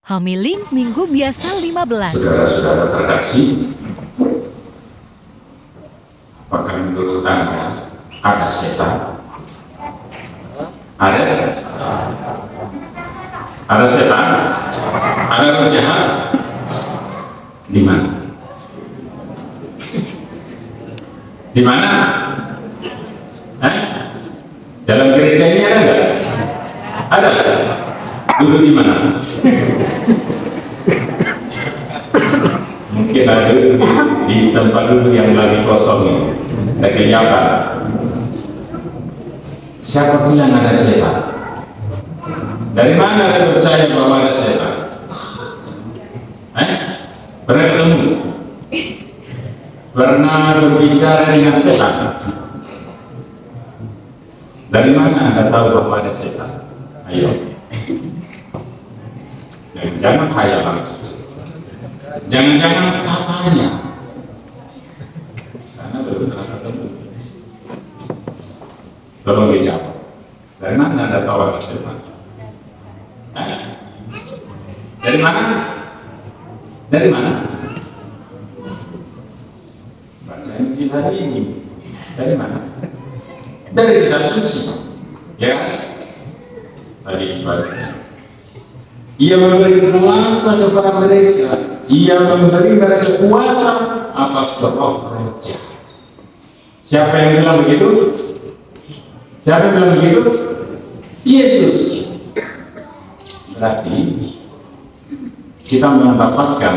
Homili Minggu Biasa 15. Saudara-saudara terkasih, apakah menurut Anda ada setan? Ada? Ada setan? Ada roh jahat? Di mana? Di mana? Dalam gereja ini ada nggak? Ada? Dulu di mana? Mungkin ada di tempat dulu yang lagi kosong ini. Akhirnya apa? Siapa bilang ada setan? Dari mana Anda percaya bahwa ada setan? Pernah ketemu? Pernah berbicara dengan setan? Dari mana Anda tahu bahwa ada setan? Ayo. Jangan khayal langsung. Jangan-jangan katanya. Karena belum pernah ketemu. Tolong dijawab. Dari mana Anda tahu ada setan? Dari mana? Dari mana? Baca Injil hari ini. Dari mana? Dari kitab suci. Ya. Tadi baca. Ia memberi kuasa kepada mereka. Ia memberi mereka kuasa atas roh jahat. Siapa yang bilang begitu? Siapa yang bilang begitu? Yesus. Berarti kita mendapatkan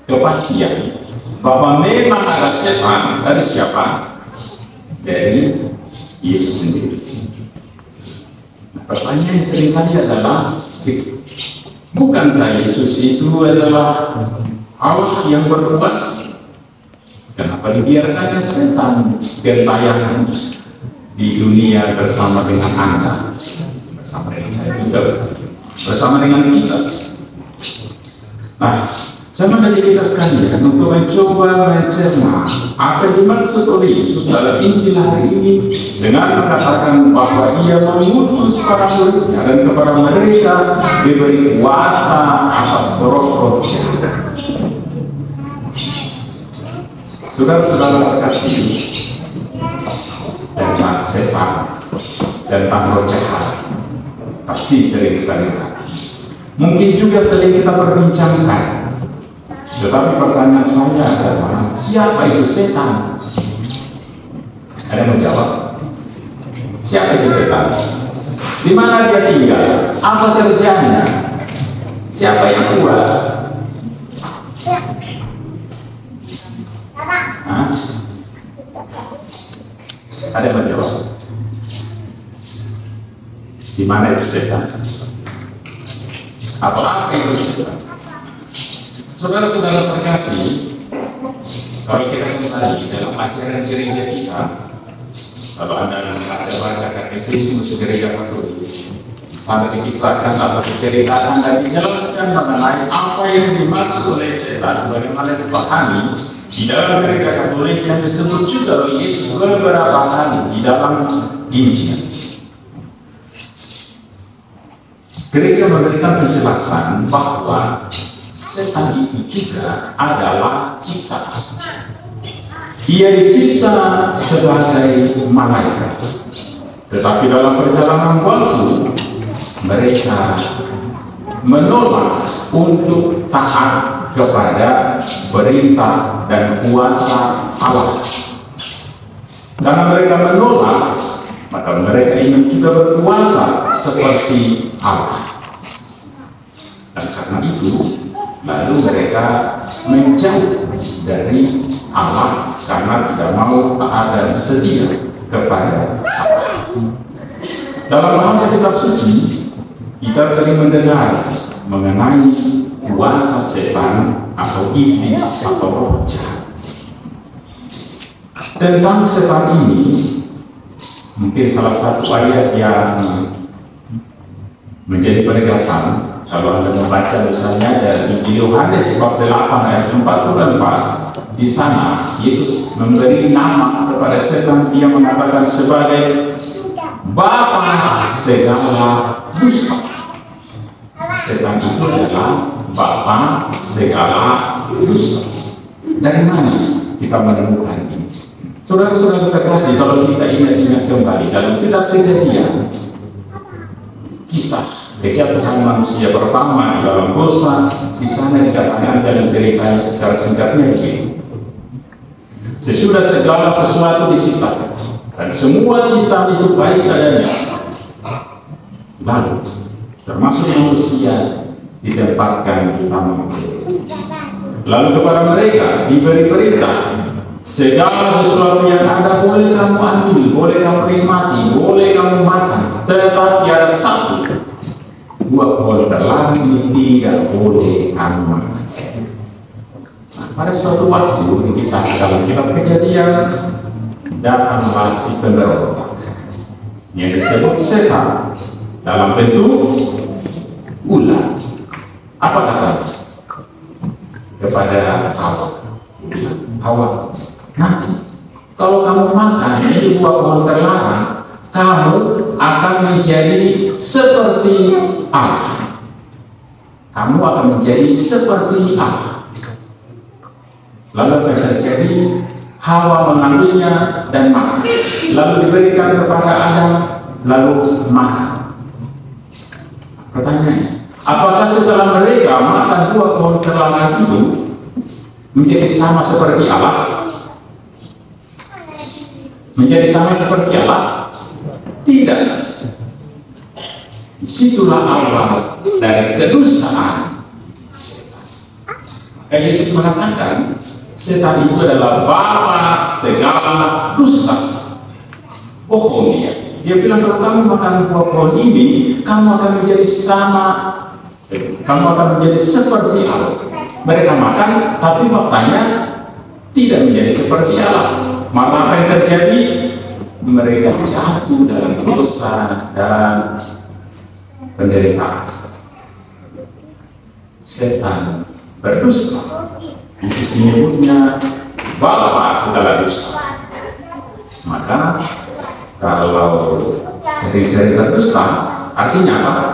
kepastian bahwa memang ada setan. Dari siapa? Dari Yesus sendiri. Nah, pertanyaan yang sering kali adalah, bukankah Yesus itu adalah Allah yang berkuasa? Kenapa dibiarkan setan gentayangan di dunia bersama dengan Anda, bersama dengan saya juga, bersama dengan kita? Nah, saya mengajak kita sekalian untuk mencoba mencerna apa yang dimaksud oleh Yesus dalam Injil hari ini dengan mengatakan bahwa Ia mengutus para muridnya dan kepada mereka diberi kuasa atas roh-roh jahat. Saudara-saudara terkasih, tentang setan dan tentang roh jahat pasti sering kita lihat. Mungkin juga sering kita perbincangkan. Tetapi pertanyaan saya adalah, siapa itu setan? Ada yang menjawab? Siapa itu setan? Di mana dia tinggal? Apa kerjanya? Siapa yang buat? Ada yang menjawab? Di mana itu setan? Apa itu setan? Saudara-saudara terkasih, kalau kita kembali dalam ajaran gereja kita, kalau Anda baca katekismus gereja Katolik, sana dikisahkan atau diceritakan dan dijelaskan mengenai apa yang dimaksud oleh setan, bagaimana dipahami di dalam gereja Katolik yang disebut juga oleh Yesus beberapa kali di dalam Injil. Gereja memberikan penjelasan bahwa setan itu juga adalah ciptaan. Ia dicipta sebagai malaikat, tetapi dalam perjalanan waktu mereka menolak untuk taat kepada perintah dan kuasa Allah. Karena mereka menolak, maka mereka ingin juga berkuasa seperti Allah. Dan karena itu lalu mereka menjauh dari Allah karena tidak mau taat dan setia kepada Allah. Dalam bahasa kitab suci, kita sering mendengar mengenai kuasa setan atau iblis atau roh jahat. Tentang setan ini, mungkin salah satu ayat yang menjadi penegasan. Kalau Anda membaca misalnya dari Yohanes bab 8 ayat 44, di sana Yesus memberi nama kepada setan. Dia mengatakan sebagai bapa segala dusta. setan itu adalah bapa segala dosa. Dari mana kita menemukan ini? Saudara-saudara terkasih, kalau kita ingat-ingat kembali dalam kitab Kejadian, kisah kejatuhan manusia pertama di dalam dosa, di sana dikatakan jalan ceritanya secara singkatnya begini. Sesudah segala sesuatu diciptakan dan semua ciptaan itu baik adanya, lalu termasuk manusia ditempatkan di taman. Lalu kepada mereka diberi perintah, segala sesuatu yang ada boleh kamu ambil, boleh kamu nikmati, boleh kamu makan, tetapi ada satu, buah pohon terlarang ini tidak boleh kamu makan. Nah, pada suatu waktu dikisahkan dalam kitab Kejadian, datanglah si pemberontak yang disebut setan dalam bentuk ular. Apa katanya kepada Hawa? Nanti kalau kamu makan ini buah pohon terlarang, kamu akan menjadi seperti Allah. Kamu akan menjadi seperti Allah. Lalu apa yang terjadi? Hawa mengambilnya dan makan. Lalu diberikan kepada Adam, lalu makan. Pertanyaannya, apakah setelah mereka makan buah pohon terlarang itu menjadi sama seperti Allah? Menjadi sama seperti Allah? Tidak. Disitulah awal dari kedustaan setan. Maka Yesus mengatakan setan itu adalah bapa segala dusta. Bohongnya. Dia bilang kalau kamu makan buah pohon ini, kamu akan menjadi sama, kamu akan menjadi seperti Allah. Mereka makan, tapi faktanya tidak menjadi seperti Allah. Maka apa yang terjadi? Mereka jatuh dalam dosa dan penderitaan. Setan berdusta. Yesus menyebutnya bapa segala dusta. Maka kalau sering-sering berdusta, artinya apa?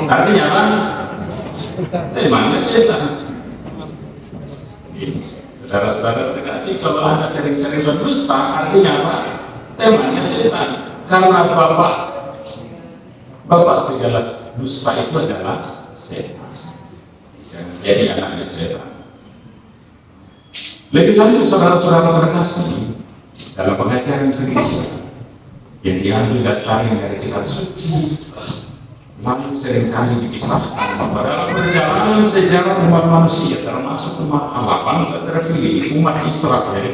Artinya apa? Temannya setan. Saudara-saudara terkasih, kalau Anda sering-sering berdusta, artinya apa? Temannya setan. Karena bapak segala dusta itu adalah setan. Jadi anaknya setan. Lebih lanjut, saudara-saudara terkasih, dalam pengajaran gereja yang diambil dasarnya dari kitab suci, lalu seringkali dikisahkan bahwa dalam perjalanan sejarah umat manusia, termasuk umat Allah, bangsa terpilih, umat Israel,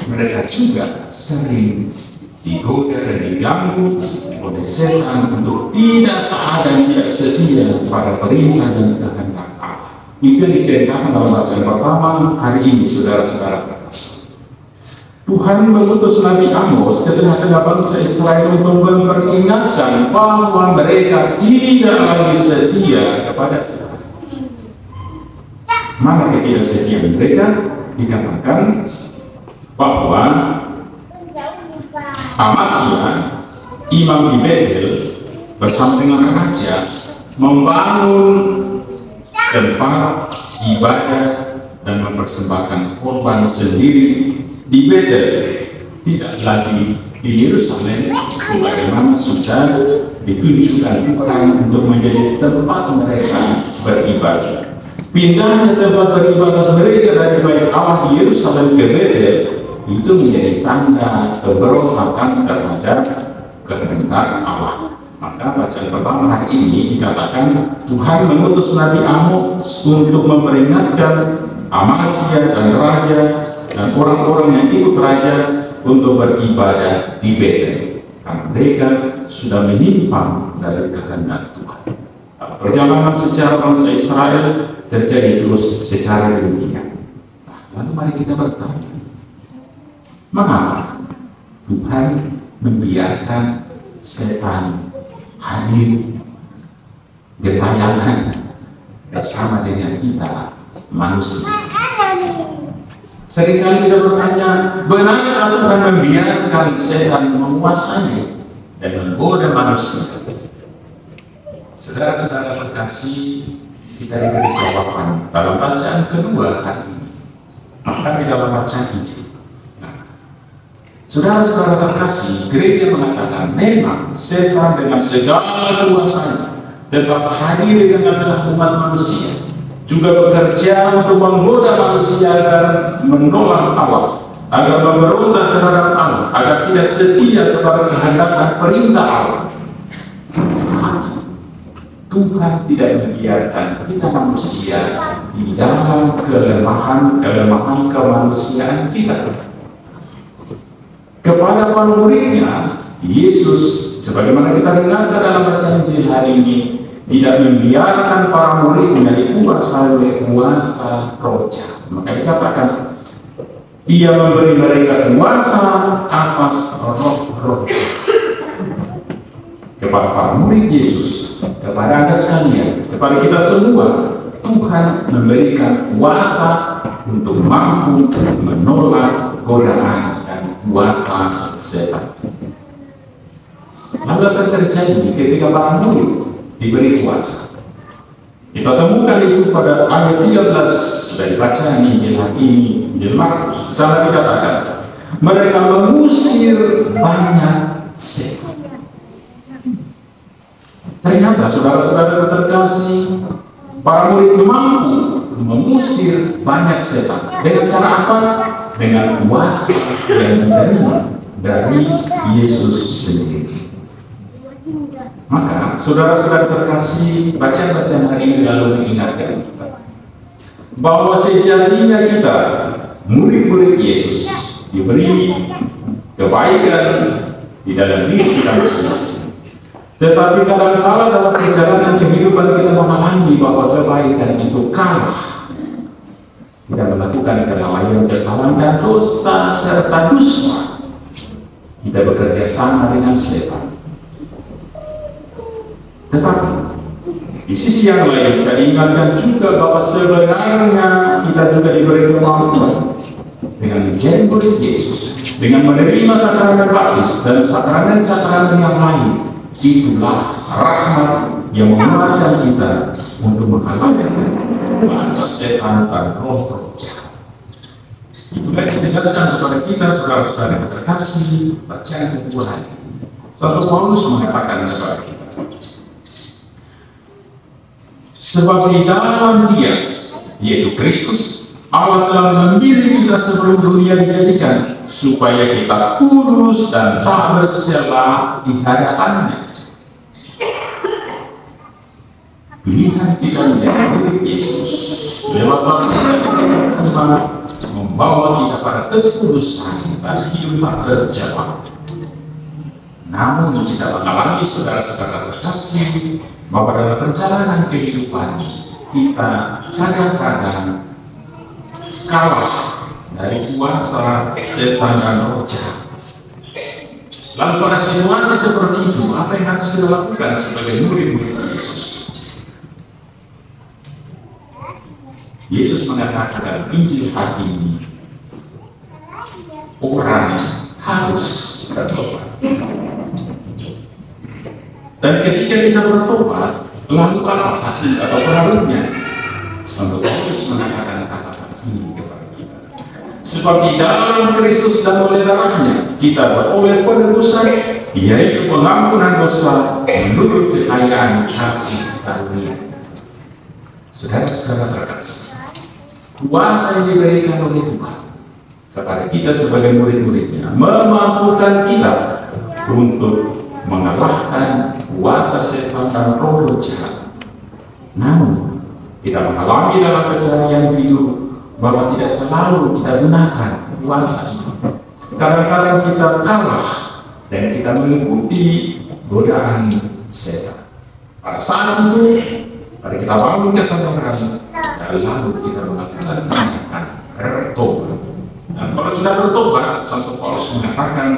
mereka juga sering digoda dan diganggu oleh setan untuk tidak taat dan tidak setia pada perintah dan kehendak Allah. Itu yang diceritakan dalam bacaan pertama hari ini, saudara-saudara terkasih. Tuhan mengutus Nabi Amos ke tengah-tengah bangsa Israel untuk memperingatkan bahwa mereka tidak lagi setia kepada Tuhan. Maka ketidaksetiaan mereka dikatakan bahwa Amasya, imam di Betel, bersama dengan raja membangun tempat ibadah dan mempersembahkan korban sendiri di Betel, tidak lagi di Yerusalem sebagaimana sudah ditunjukkan Tuhan untuk menjadi tempat mereka beribadah. Pindahnya tempat beribadah mereka dari Bait Allah di Yerusalem ke Betel itu menjadi tanda keberpihakan terhadap kehendak Allah. Maka bacaan pertama hari ini dikatakan Tuhan mengutus Nabi Amos untuk memperingatkan Amasya dan raja dan orang-orang yang ikut raja untuk beribadah di Betel, karena mereka sudah menyimpang dari kehendak Tuhan. Perjalanan sejarah bangsa Israel terjadi terus secara demikian. Lalu mari kita bertanya, mengapa Tuhan membiarkan setan hadir gentayangan bersama dengan kita manusia? Seringkali kita bertanya, benarkah Tuhan membiarkan setan menguasai dan menggoda manusia? Saudara-saudara terkasih, kita diberi jawaban dalam bacaan kedua hari ini. Bahkan di dalam bacaan ini. Nah, saudara-saudara terkasih, gereja mengatakan memang setan dengan segala kuasanya tetap hadir di tengah-tengah umat manusia, juga bekerja untuk menggoda manusia agar menolak Allah, agar memberontak terhadap Allah, agar tidak setia kepada kehendak dan perintah Allah. Tuhan tidak membiarkan kita manusia di dalam kelemahan kemanusiaan kita. Kepada para muridnya, Yesus, sebagaimana kita dengarkan dalam bacaan Injil hari ini, tidak membiarkan para muridnya dikuasai oleh kuasa roh jahat. Maka dikatakan, Ia memberi mereka kuasa atas roh-roh jahat. Kepada para murid Yesus, kepada Anda sekalian, kepada kita semua, Tuhan memberikan kuasa untuk mampu menolak godaan dan kuasa setan. Lalu akan terjadi ketika para murid diberi kuasa. Kita temukan itu pada ayat 13 dari bacaan Injil hari ini, Injil Markus. Sana dikatakan, mereka mengusir banyak setan. Ternyata saudara-saudara terkasih, para murid mampu mengusir banyak setan. Dengan cara apa? Dengan kuasa yang diterima dari Yesus sendiri. Maka saudara-saudara terkasih, bacaan-bacaan hari ini lalu mengingatkan kita bahwa sejatinya kita murid-murid Yesus diberi kebaikan di dalam diri kita masing-masing. Tetapi kadang-kala dalam perjalanan kehidupan kita memahami bahwa kebaikan itu kalah. Kita melakukan kelalaian, kesalahan dan dosa serta dusta. Kita bekerja sama dengan setan. Tetapi di sisi yang lain kita diingatkan juga bahwa sebenarnya kita juga diberi kemampuan dengan menjadi murid Yesus, dengan menerima sakramen baptis dan sakramen-sakramen yang lain. Itulah rahmat yang menguatkan kita untuk mengalahkan kuasa setan dan roh jahat. Itulah yang dijelaskan kepada kita, saudara-saudara terkasih, bacaan kedua hari. Satu Paulus mengatakan kepada kita, sebab di dalam Dia, yaitu Kristus, Allah telah memilih kita sebelum dunia dijadikan, supaya kita kudus dan tak bercela di hadapan-Nya. Pilihan kita menjadi murid Yesus lewat baptisan membawa kita pada kekudusan dan hidup tak terjebak. Namun kita mengalami, saudara-saudara terkasih, bahwa dalam perjalanan kehidupan kita kadang-kadang kalah dari kuasa setan dan roh jahat. Lalu pada situasi seperti itu, apa yang harus kita lakukan sebagai murid-murid Yesus? Yesus mengatakan dalam Injil hari ini, orang harus bertobat. Dan ketika kita bertobat, lalu apa hasil atau pengaruhnya? Santo Paulus mengatakan kata-kata ini kepada kita. Sebab di dalam Kristus dan oleh darahnya kita beroleh penebusan, yaitu pengampunan dosa menurut kekayaan kasih karunia. Saudara-saudara terkasih, kuasa yang diberikan oleh Tuhan kepada kita sebagai murid-muridnya memampukan kita untuk mengalahkan kuasa setan dan roh jahat. Namun kita mengalami dalam keseharian hidup bahwa tidak selalu kita gunakan kuasa itu. Kadang-kadang kita kalah dan kita mengikuti godaan setan. Pada saat itu, pada kita bangun kesadaran, dan lalu kita melakukan tindakan bertobat. Dan kalau sudah bertobat, Santo Paulus mengatakan,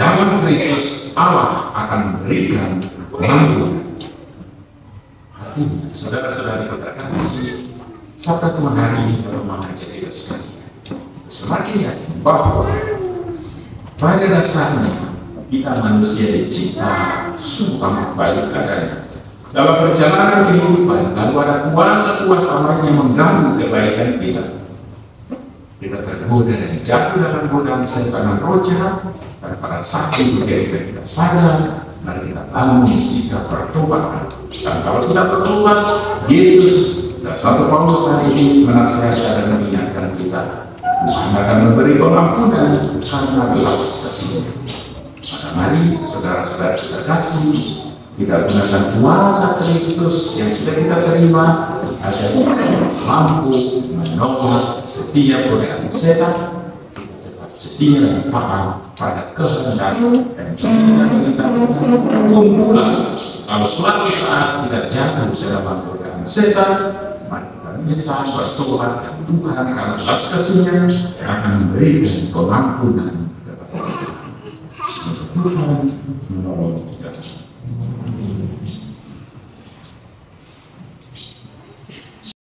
dalam Kristus Allah akan memberikan pengampunan. Artinya, saudara-saudari terkasih, sabda Tuhan hari ini dalam mengajak kita sekalian, semakin yakin bahwa pada dasarnya kita manusia dicipta sungguh baik keadaan. dalam perjalanan kehidupan, lalu ada kuasa-kuasa lain yang mengganggu kebaikan kita. Kita tergoda dan jatuh dalam godaan setan dan roh jahat, dan pada saat itu ketika kita sadar, mari kita bangun sikap bertobat. Dan kalau kita bertobat, Yesus dan Satu Paulus hari ini menasihatkan dan mengingatkan kita, Tuhan akan memberi pengampunan karena belas kasih. Maka mari saudara-saudara terkasih, kita gunakan kuasa Kristus yang sudah kita terima agar kita mampu menolak setiap godaan setan, tetap setia dan taat pada kehendak dan kita kumpulan. Kalau suatu saat kita jatuh dalam godaan setan, mari kita menyesal, bertobat, dan Tuhan karena belas kasih-Nya akan memberikan pengampunan kepada kita. Tuhan menolong.